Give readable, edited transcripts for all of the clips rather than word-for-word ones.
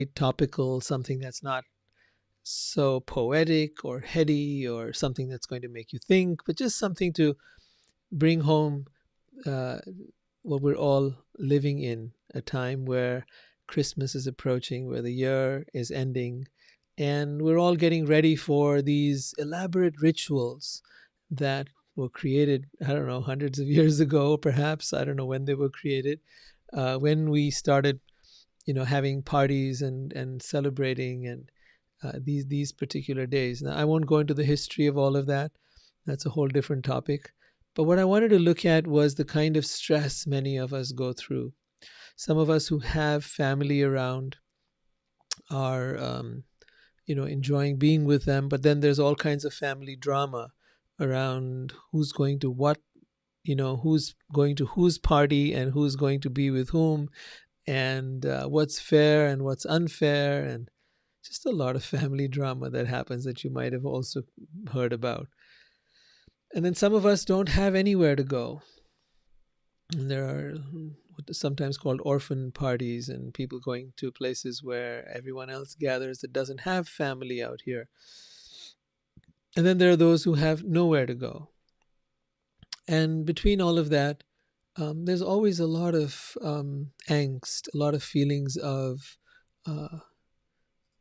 topical, something that's not so poetic or heady or something that's going to make you think, but just something to bring home uh, what we're all living in, a time where Christmas is approaching, where the year is ending, and we're all getting ready for these elaborate rituals that were created, I don't know, hundreds of years ago, perhaps. I don't know when they were created. When we started, having parties and celebrating and these particular days. Now, I won't go into the history of all of that. That's a whole different topic. But what I wanted to look at was the kind of stress many of us go through. Some of us who have family around are, enjoying being with them, but then there's all kinds of family drama around who's going to what, who's going to whose party and who's going to be with whom, and what's fair and what's unfair, and just a lot of family drama that happens that you might have also heard about. And then some of us don't have anywhere to go. And there are what is sometimes called orphan parties and people going to places where everyone else gathers that doesn't have family out here. And then there are those who have nowhere to go. And between all of that, there's always a lot of angst, a lot of feelings of, a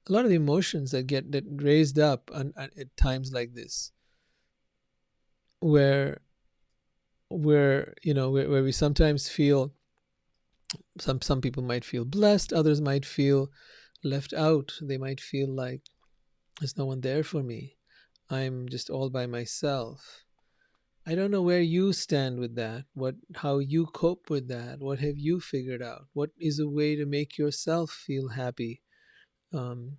lot of emotions that raised up at times like this, where where we sometimes feel, some people might feel blessed, others might feel left out. They might feel like there's no one there for me. I'm just all by myself. I don't know where you stand with that. How you cope with that? What have you figured out? What is a way to make yourself feel happy um,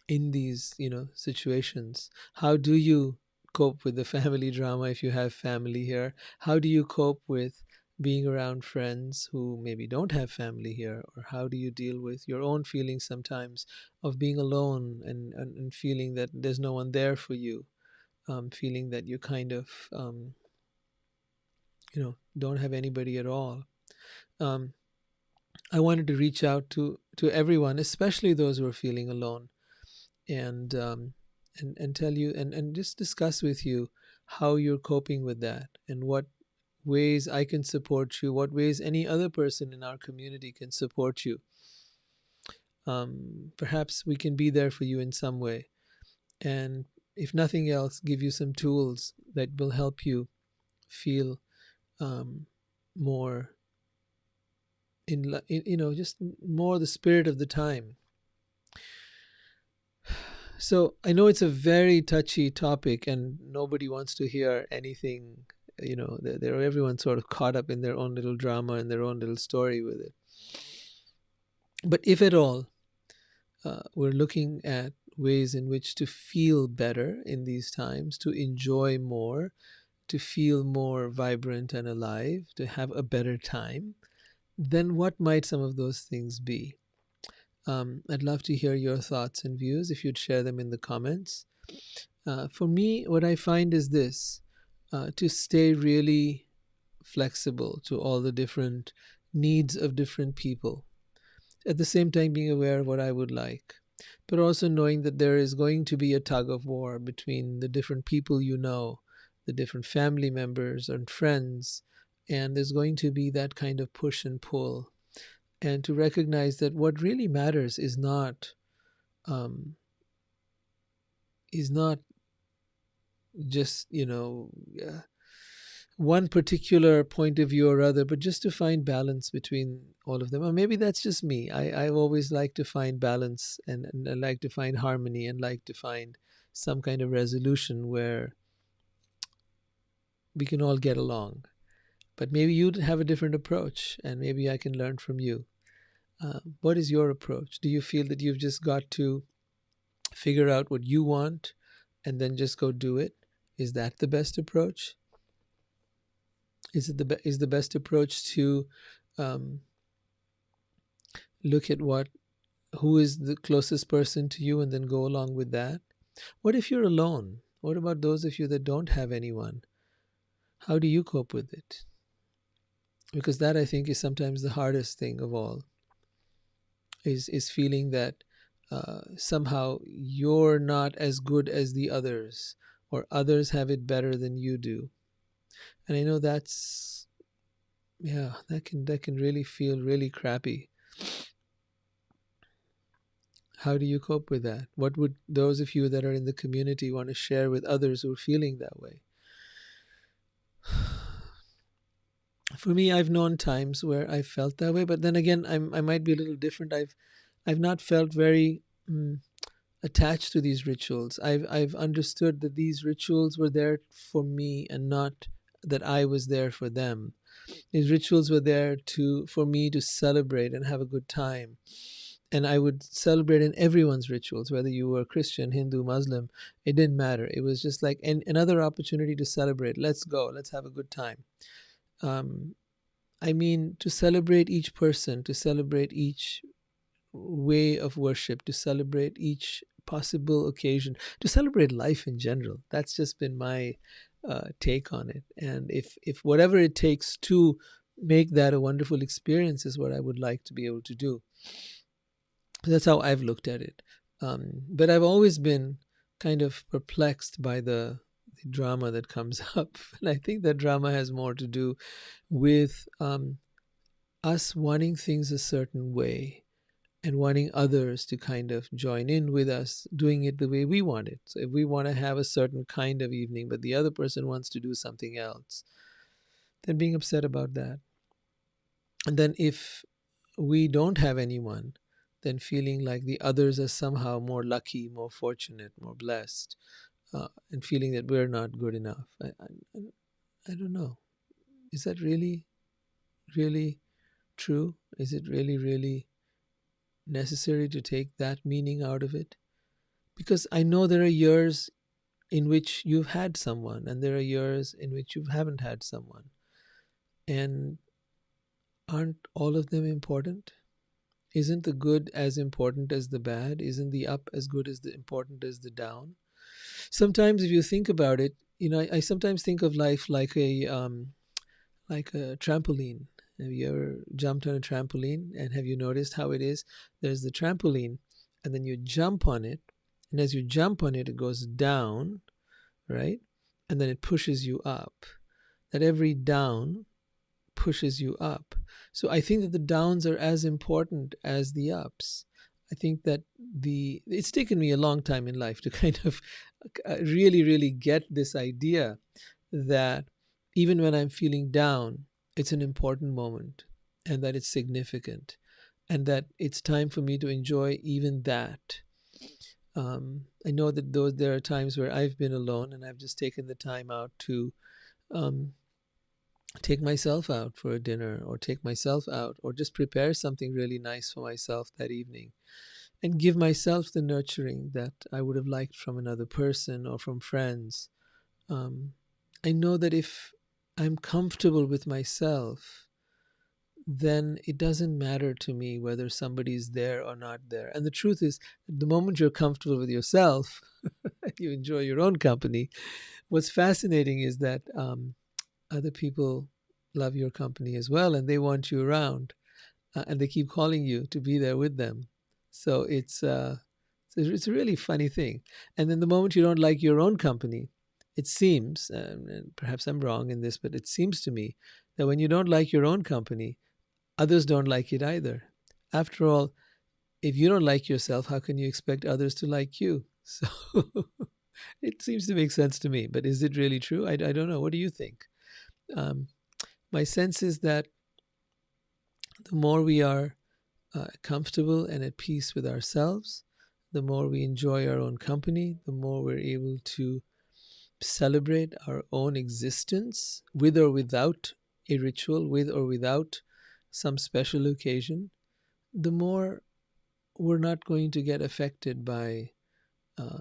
in these, situations? How do you cope with the family drama if you have family here? How do you cope with being around friends who maybe don't have family here? Or how do you deal with your own feelings sometimes of being alone and feeling that there's no one there for you, feeling that you kind of, don't have anybody at all? um, I wanted to reach out to everyone, especially those who are feeling alone, and and tell you and just discuss with you how you're coping with that, and what ways I can support you, what ways any other person in our community can support you. Perhaps we can be there for you in some way, and if nothing else, give you some tools that will help you feel um, more just more the spirit of the time. So I know it's a very touchy topic, and nobody wants to hear anything. They're everyone's sort of caught up in their own little drama and their own little story with it. But if at all, we're looking at ways in which to feel better in these times, to enjoy more, to feel more vibrant and alive, to have a better time, then what might some of those things be? I'd love to hear your thoughts and views if you'd share them in the comments. For me, what I find is this: to stay really flexible to all the different needs of different people. At the same time, being aware of what I would like, but also knowing that there is going to be a tug of war between the different people, the different family members and friends, and there's going to be that kind of push and pull. And to recognize that what really matters um, is not just one particular point of view or other, but just to find balance between all of them. Or maybe that's just me. I've always liked to find balance, and I like to find harmony, and like to find some kind of resolution where we can all get along. But maybe you'd have a different approach, and maybe I can learn from you. What is your approach? Do you feel that you've just got to figure out what you want and then just go do it? Is that the best approach? Is the best approach to um, look at who is the closest person to you and then go along with that? What if you're alone? What about those of you that don't have anyone? How do you cope with it? Because that, I think, is sometimes the hardest thing of all. is feeling that somehow you're not as good as the others, or others have it better than you do. And I know that's, yeah, that can really feel really crappy. How do you cope with that? What would those of you that are in the community want to share with others who are feeling that way? For me, I've known times where I felt that way, but then again, I might be a little different. I've not felt very attached to these rituals. I've understood that these rituals were there for me and not that I was there for them. These rituals were there to for me to celebrate and have a good time. And I would celebrate in everyone's rituals, whether you were Christian, Hindu, Muslim, it didn't matter. It was just like another opportunity to celebrate. Let's go, let's have a good time. Um, I mean, to celebrate each person, to celebrate each way of worship, to celebrate each possible occasion, to celebrate life in general. That's just been my take on it. And if whatever it takes to make that a wonderful experience is what I would like to be able to do. That's how I've looked at it. But I've always been kind of perplexed by the drama that comes up. And I think that drama has more to do with us wanting things a certain way and wanting others to kind of join in with us doing it the way we want it. So if we want to have a certain kind of evening, but the other person wants to do something else, then being upset about that. And then if we don't have anyone, then feeling like the others are somehow more lucky, more fortunate, more blessed, and feeling that we're not good enough. I don't know. Is that really, really true? Is it really, really necessary to take that meaning out of it? Because I know there are years in which you've had someone, and there are years in which you haven't had someone. And aren't all of them important? Isn't the good as important as the bad? Isn't the up as good as the important as the down? Sometimes, if you think about it, I sometimes think of life like a trampoline. Have you ever jumped on a trampoline? And have you noticed how it is? There's the trampoline, and then you jump on it, and as you jump on it, it goes down, right? And then it pushes you up. That every down pushes you up. So I think that the downs are as important as the ups. I think that it's taken me a long time in life to kind of really, really get this idea that even when I'm feeling down, it's an important moment and that it's significant and that it's time for me to enjoy even that. I know that there are times where I've been alone and I've just taken the time out to um, take myself out for a dinner or take myself out or just prepare something really nice for myself that evening and give myself the nurturing that I would have liked from another person or from friends. Um, I know that if I'm comfortable with myself, then it doesn't matter to me whether somebody's there or not there. And the truth is, the moment you're comfortable with yourself, you enjoy your own company. What's fascinating is that other people love your company as well and they want you around and they keep calling you to be there with them. So it's a really funny thing. And then the moment you don't like your own company, it seems, and perhaps I'm wrong in this, but it seems to me that when you don't like your own company, others don't like it either. After all, if you don't like yourself, how can you expect others to like you? So it seems to make sense to me. But is it really true? I don't know. What do you think? Um, my sense is that the more we are comfortable and at peace with ourselves, the more we enjoy our own company, the more we're able to celebrate our own existence with or without a ritual, with or without some special occasion, the more we're not going to get affected by uh,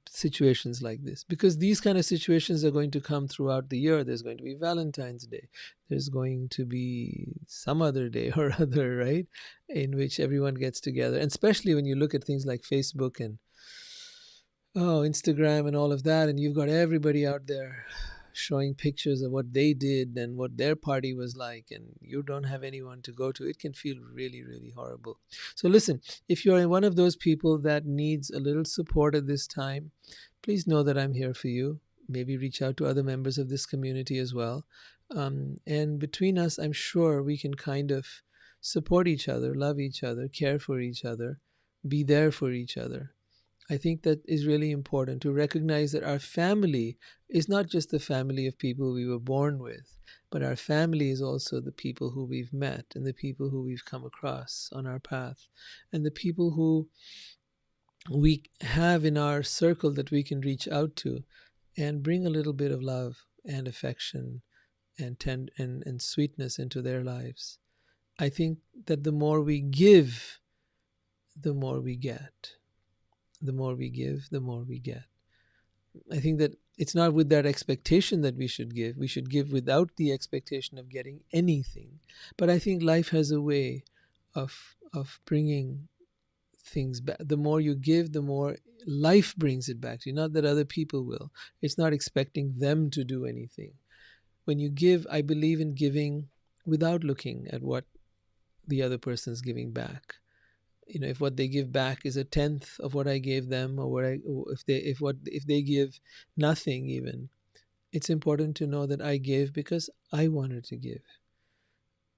situations like this, because these kind of situations are going to come throughout the year. There's going to be Valentine's Day, there's going to be some other day or other, right, in which everyone gets together. And especially when you look at things like Facebook and Instagram and all of that, and you've got everybody out there showing pictures of what they did and what their party was like, and you don't have anyone to go to, it can feel really, really horrible. So listen, if you're one of those people that needs a little support at this time, please know that I'm here for you. Maybe reach out to other members of this community as well. And between us, I'm sure we can kind of support each other, love each other, care for each other, be there for each other. I think that is really important to recognize that our family is not just the family of people we were born with, but our family is also the people who we've met and the people who we've come across on our path and the people who we have in our circle that we can reach out to and bring a little bit of love and affection and sweetness into their lives. I think that the more we give, the more we get. The more we give, the more we get. I think that it's not with that expectation that we should give. We should give without the expectation of getting anything. But I think life has a way of bringing things back. The more you give, the more life brings it back to you. Not that other people will. It's not expecting them to do anything. When you give, I believe in giving without looking at what the other person's giving back. You know, if what they give back is a tenth of what I gave them, or if they give nothing even, it's important to know that I gave because I wanted to give.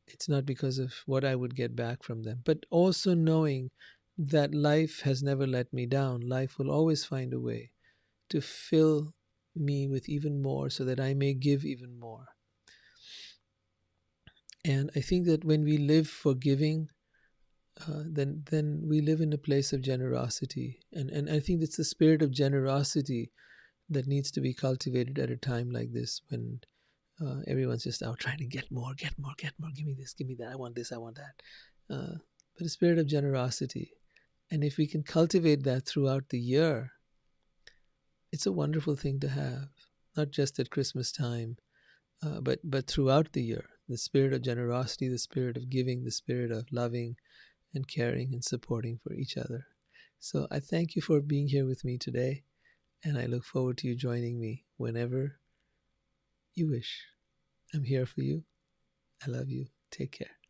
It's not because of what I would get back from them. But also knowing that life has never let me down. Life will always find a way to fill me with even more so that I may give even more. And I think that when we live for giving, then we live in a place of generosity. And I think it's the spirit of generosity that needs to be cultivated at a time like this when everyone's just out trying to get more, get more, get more. Give me this, give me that. I want this, I want that. But a spirit of generosity. And if we can cultivate that throughout the year, it's a wonderful thing to have, not just at Christmas time, but throughout the year. The spirit of generosity, the spirit of giving, the spirit of loving and caring and supporting for each other. So I thank you for being here with me today, and I look forward to you joining me whenever you wish. I'm here for you. I love you. Take care.